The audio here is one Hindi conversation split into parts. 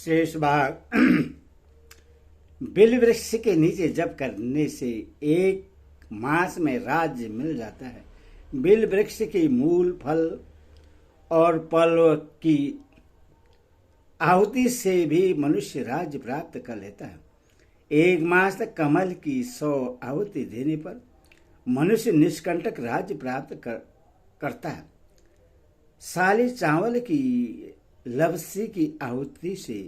शेष भाग। बिल वृक्ष के नीचे जप करने से 1 मास में राज्य मिल जाता है। बिल वृक्ष के मूल, फल और पल्व की आहुति से भी मनुष्य राज्य प्राप्त कर लेता है। 1 मास तक कमल की 100 आहुति देने पर मनुष्य निष्कंटक राज्य प्राप्त करता है। साली चावल की लवसी की आहुति से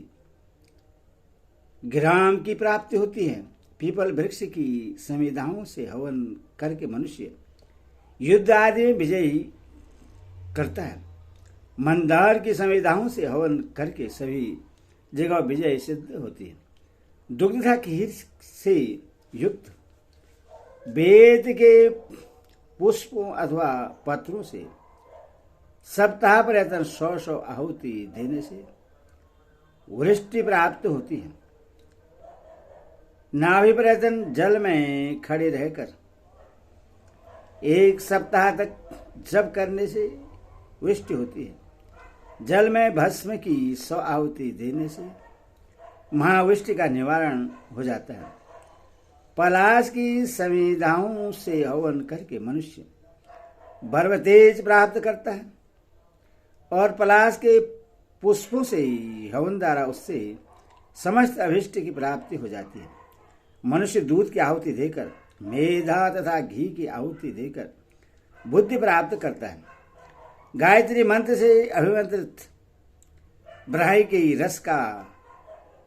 ग्राम की प्राप्ति होती है। पीपल वृक्ष की संविधाओं से हवन करके मनुष्य युद्ध आदि में विजयी करता है। मंदार की संविधाओं से हवन करके सभी जगह विजय सिद्ध होती है। दुग्धा खीर से युक्त वेद के पुष्पों अथवा पत्रों से सप्ताह पर्यटन 100 आहुति देने से वृष्टि प्राप्त होती है। नाभि पर्यटन जल में खड़े रहकर 1 सप्ताह तक जप करने से वृष्टि होती है। जल में भस्म की 100 आहुति देने से महावृष्टि का निवारण हो जाता है। पलाश की संविधाओं से हवन करके मनुष्य बर्वतेज प्राप्त करता है और पलाश के पुष्पों से हवन द्वारा उससे समस्त अभिष्ट की प्राप्ति हो जाती है। मनुष्य दूध की आहुति देकर, मेधा तथा घी की आहुति देकर बुद्धि प्राप्त करता है। गायत्री मंत्र से अभिमंत्रित ब्राह्मी के रस का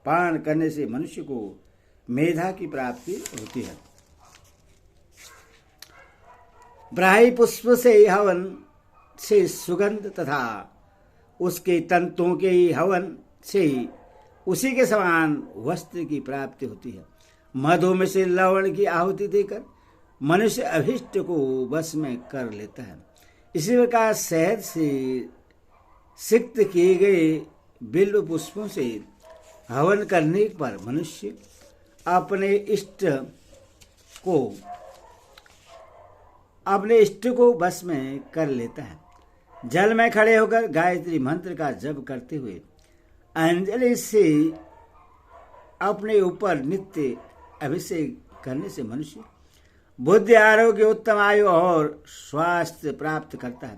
पान करने से मनुष्य को मेधा की प्राप्ति होती है। ब्राह्मी पुष्प से हवन से सुगंध तथा उसके तंतुओं के हवन से उसी के समान वस्त्र की प्राप्ति होती है। मधु में से लवण की आहुति देकर मनुष्य अभिष्ट को वश में कर लेता है। इसी प्रकार शहद से सिक्त किए गए बिल्व पुष्पों से हवन करने पर मनुष्य अपने इष्ट को वश में कर लेता है। जल में खड़े होकर गायत्री मंत्र का जप करते हुए अंजलि से अपने ऊपर नित्य अभिषेक करने से मनुष्य बुद्धि, आरोग्य, उत्तम आयु और स्वास्थ्य प्राप्त करता है।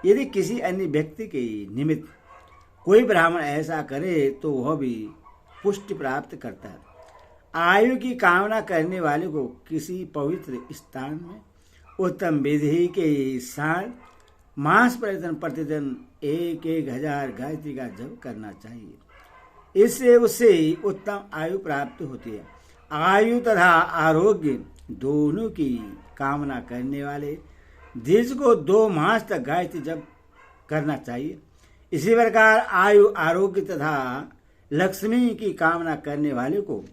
यदि किसी अन्य व्यक्ति के निमित्त कोई ब्राह्मण ऐसा करे तो वह भी पुष्टि प्राप्त करता है। आयु की कामना करने वाले को किसी पवित्र स्थान में उत्तम विधि के साथ मास प्रतिदिन 1000 गायत्री का जप करना चाहिए। इससे उसे उत्तम आयु प्राप्त होती है। आयु तथा आरोग्य दोनों की कामना करने वाले द्विज को 2 मास तक गायत्री जप करना चाहिए। इसी प्रकार आयु, आरोग्य तथा लक्ष्मी की कामना करने वाले को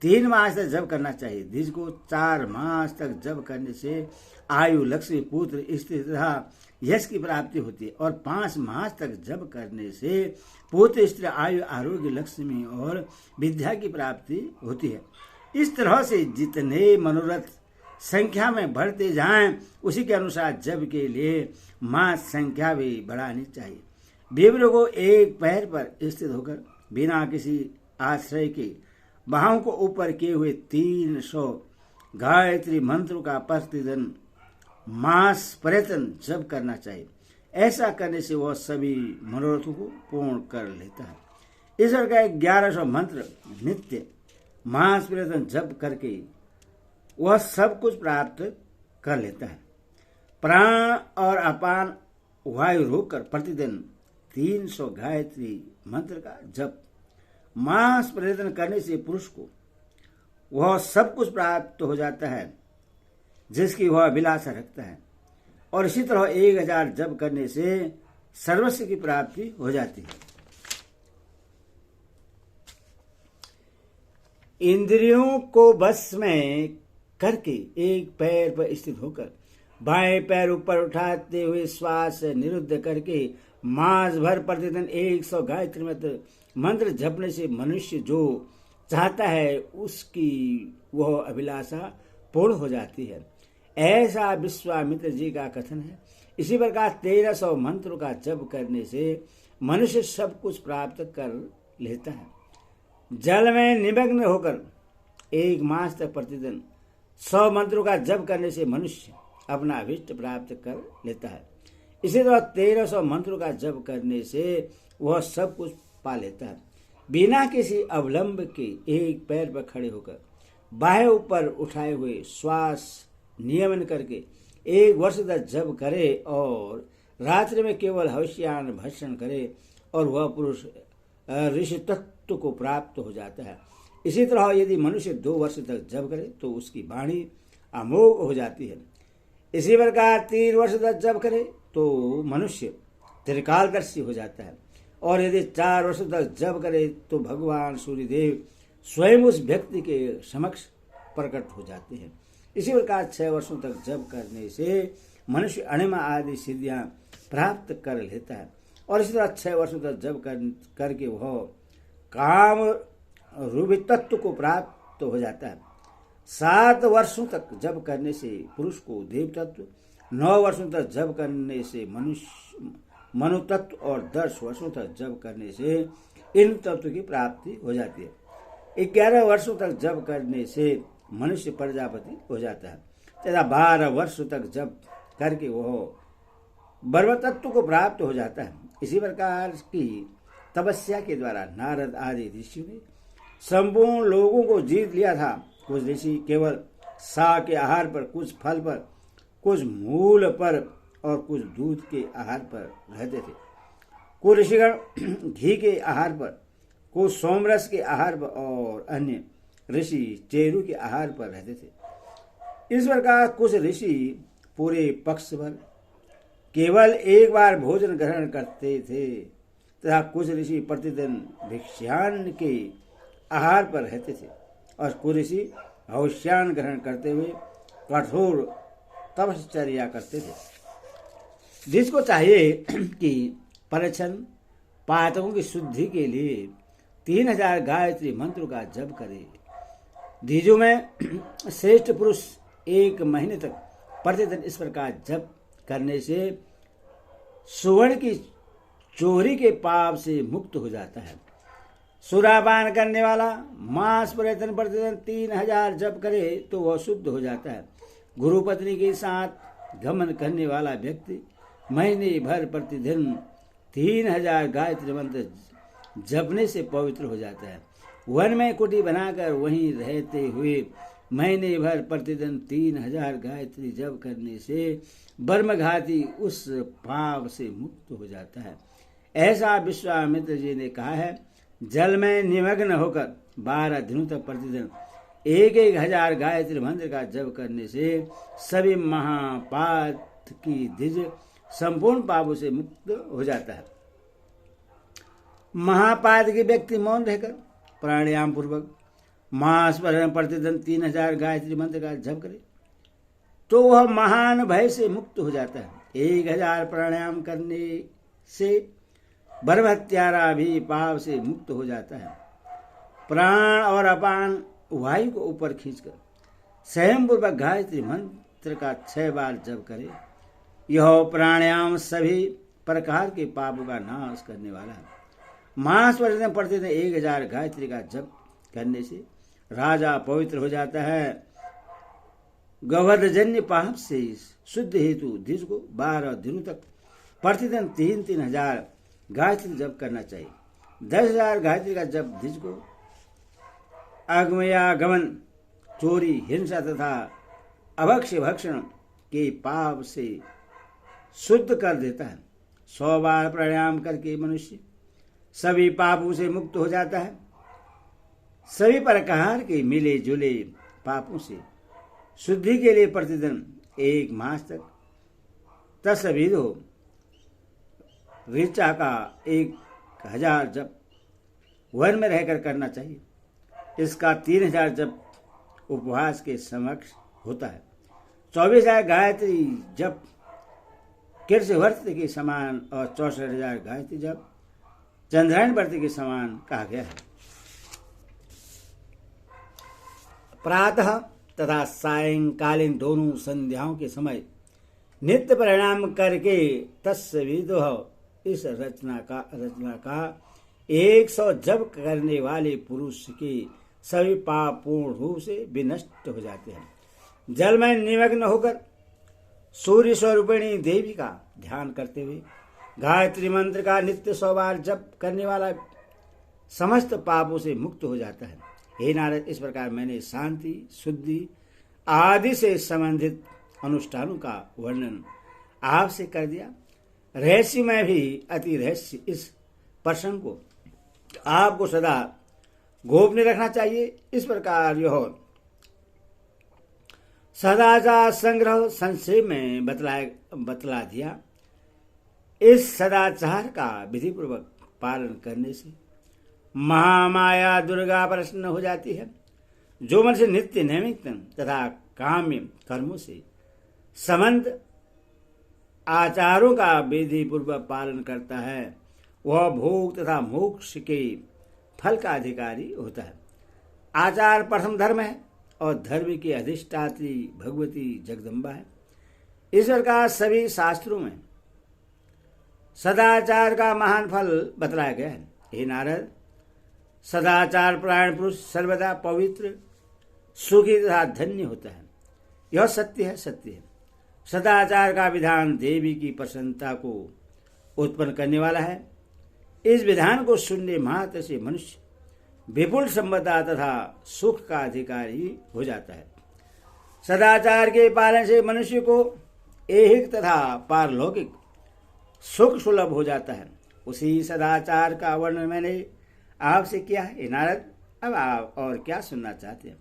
3 मास तक जप करना चाहिए। द्विज को 4 मास तक जप करने से आयु, लक्ष्मी, पुत्र, स्त्री तथा यश की प्राप्ति होती है और 5 मास तक जप करने से पुत्र, स्त्री, आयु, आरोग्य, लक्ष्मी और विद्या की प्राप्ति होती है। इस तरह से जितने मनोरथ संख्या में बढ़ते जाएं, उसी के अनुसार जप के लिए मास संख्या भी बढ़ानी चाहिए। विप्र को 1 पैर पर स्थित होकर बिना किसी आश्रय के बाहों को ऊपर किए हुए 300 गायत्री मंत्रों का प्रतिदिन मास पर्यटन जप करना चाहिए। ऐसा करने से वह सभी मनोरथों को पूर्ण कर लेता है। ईश्वर का 1100 मंत्र नित्य मास पर्यटन जप करके वह सब कुछ प्राप्त कर लेता है। प्राण और अपान वायु रोककर प्रतिदिन 300 गायत्री मंत्र का जप मास पर्यटन करने से पुरुष को वह सब कुछ प्राप्त हो जाता है जिसकी वह अभिलाषा रखता है। और इसी तरह 1000 जप करने से सर्वस्व की प्राप्ति हो जाती है। इंद्रियों को वश में करके 1 पैर पर स्थित होकर बाएं पैर ऊपर उठाते हुए श्वास निरुद्ध करके मास भर प्रतिदिन 100 गायत्री मंत्र जपने से मनुष्य जो चाहता है उसकी वह अभिलाषा पूर्ण हो जाती है। ऐसा विश्वामित्र जी का कथन है। इसी प्रकार 1300 मंत्रों का जप करने से मनुष्य सब कुछ प्राप्त कर लेता है। जल में निमग्न होकर 1 मास तक प्रतिदिन 100 मंत्रों का जप करने से मनुष्य अपना अभिष्ट प्राप्त कर लेता है। इसी तरह 1300 मंत्रों का जप करने से वह सब कुछ पा लेता है। बिना किसी अवलंब के एक पैर पर खड़े होकर बाहें ऊपर उठाए हुए श्वास नियमन करके 1 वर्ष तक जप करे और रात्रि में केवल हविष्यान भक्षण करे और वह पुरुष ऋषि तत्व को प्राप्त हो जाता है। इसी तरह यदि मनुष्य 2 वर्ष तक जप करे तो उसकी वाणी अमोघ हो जाती है। इसी प्रकार 3 वर्ष तक जप करे तो मनुष्य त्रिकालदर्शी हो जाता है और यदि 4 वर्ष तक जप करे तो भगवान सूर्यदेव स्वयं उस व्यक्ति के समक्ष प्रकट हो जाते हैं। इसी प्रकार 6 वर्षों तक जप करने से मनुष्य अणिमा आदि सिद्धियां प्राप्त कर लेता है और इसी तरह 6 वर्षों तक जप करके वह काम रूपी तत्व को प्राप्त हो जाता है। 7 वर्षों तक जप करने से पुरुष को देव तत्व, 9 वर्षों तक जप करने से मनुष्य मनु तत्व और 10 वर्षों तक जप करने से इन तत्व की प्राप्ति हो जाती है। 11 वर्षों तक जप करने से मनुष्य प्रजापति हो जाता है तथा 12 वर्षों तक जप करके वह ब्रह्म तत्व को प्राप्त हो जाता है। इसी प्रकार की तपस्या के द्वारा नारद आदि ऋषियों ने संपूर्ण लोगों को जीत लिया था। कुछ ऋषि केवल सा के आहार पर, कुछ फल पर, कुछ मूल पर और कुछ दूध के आहार पर रहते थे। कुछ ऋषिगण घी के आहार पर, कुछ सोमरस के आहार पर और अन्य ऋषि चेरू के आहार पर रहते थे। इस प्रकार कुछ ऋषि पूरे पक्ष भर केवल एक बार भोजन ग्रहण करते थे तथा कुछ ऋषि प्रतिदिन भिक्षान्न के आहार पर रहते थे और कुछ ऋषि हविष्यान्न ग्रहण करते हुए कठोर तपश्चर्या करते थे। जिसको चाहिए कि परिच्छन पातकों की शुद्धि के लिए 3000 गायत्री मंत्रों का जप करे। द्विजु में श्रेष्ठ पुरुष 1 महीने तक प्रतिदिन इस प्रकार जप करने से सुवर्ण की चोरी के पाप से मुक्त हो जाता है। सुरापान करने वाला मांस प्रतिदिन 3000 जप करे तो वह शुद्ध हो जाता है। गुरु पत्नी के साथ गमन करने वाला व्यक्ति महीने भर प्रतिदिन 3000 गायत्री मंत्र जपने से पवित्र हो जाता है। वन में कुटी बनाकर वहीं रहते हुए महीने भर प्रतिदिन 3000 गायत्री जप करने से ब्रह्मघाती उस पाप से मुक्त हो जाता है। ऐसा विश्वामित्र जी ने कहा है। जल में निमग्न होकर 12 दिनों तक प्रतिदिन 1000 गायत्री मंत्र का जप करने से सभी महापात की द्विज संपूर्ण पापों से मुक्त हो जाता है। महापात के व्यक्ति मौन रहकर प्राणायाम पूर्वक मास पर प्रतिदिन 3000 गायत्री मंत्र का जप करे तो वह महान भय से मुक्त हो जाता है। 1000 प्राणायाम करने से ब्रह्मत्यारा भी पाप से मुक्त हो जाता है। प्राण और अपान वायु को ऊपर खींचकर स्वयं पूर्वक गायत्री मंत्र का 6 बार जप करे। यह प्राणायाम सभी प्रकार के पापों का नाश करने वाला है। मास पर प्रतिदिन 1000 गायत्री का जप करने से राजा पवित्र हो जाता है। गवधजन्य पाप से शुद्ध हेतु द्विज को 12 दिनों तक प्रतिदिन 3000 गायत्री जप करना चाहिए। 10,000 गायत्री का जप द्विज को आगमयागमन, चोरी, हिंसा तथा अभक्ष्य भक्षण के पाप से शुद्ध कर देता है। 100 बार प्राणायाम करके मनुष्य सभी पापों से मुक्त हो जाता है। सभी प्रकार के मिले जुले पापों से शुद्धि के लिए प्रतिदिन 1 मास तक तस्वीरो ऋचा का 1000 जप वन में रहकर करना चाहिए। इसका 3000 जप उपवास के समक्ष होता है। 24,000 गायत्री जप कृष्ण व्रत के समान और 64,000 गायत्री जप चंद्रायण व्रत के समान कहा गया है। प्रातः तथा सायंकालीन दोनों संध्याओं के समय नित्य प्रणाम करके तस्वीदो इस रचना का 100 जप करने वाले पुरुष के सभी पाप पूर्ण रूप से विनष्ट हो जाते हैं। जल में निमग्न होकर सूर्य स्वरूपिणी देवी का ध्यान करते हुए गायत्री मंत्र का नित्य 100 बार जप करने वाला समस्त पापों से मुक्त हो जाता है। हे नारद, इस प्रकार मैंने शांति, शुद्धि आदि से संबंधित अनुष्ठानों का वर्णन आपसे कर दिया। रहस्य में भी अति रहस्य इस प्रसंग को आपको सदा गोपनीय रखना चाहिए। इस प्रकार यह सदाचार संग्रह संक्षेप में बतला दिया। इस सदाचार का विधिपूर्वक पालन करने से महामाया दुर्गा प्रसन्न हो जाती है। जो मनुष्य नित्य नैमित्त तथा काम्य कर्मों से संबंध आचारों का विधि पूर्वक पालन करता है, वह भोग तथा मोक्ष के फल का अधिकारी होता है। आचार प्रथम धर्म है और धर्म की अधिष्ठात्री भगवती जगदम्बा है। इस प्रकार सभी शास्त्रों में सदाचार का महान फल बतलाया गया है। हे नारद, सदाचार परायण पुरुष सर्वदा पवित्र, सुखी तथा धन्य होता है। यह सत्य है, सत्य है। सदाचार का विधान देवी की प्रसन्नता को उत्पन्न करने वाला है। इस विधान को सुनने मात्र से मनुष्य विपुल संपदा तथा सुख का अधिकारी हो जाता है। सदाचार के पालन से मनुष्य को ऐहिक तथा पारलौकिक सुख सुलभ हो जाता है। उसी सदाचार का वर्णन मैंने आपसे किया है। नारद, अब आप और क्या सुनना चाहते हैं?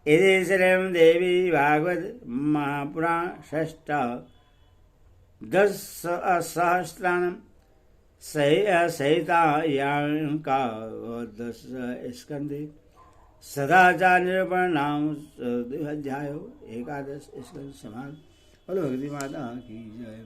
यदि श्रीम देवी भागवत महापुराण षष्ठ 10 सहस्त्राणम सहितायां का 10 स्कंदे सदाचार निरूपण नाम 2 अध्याय 11 स्कंद समाप्त। बोलो भगवती माता की जय।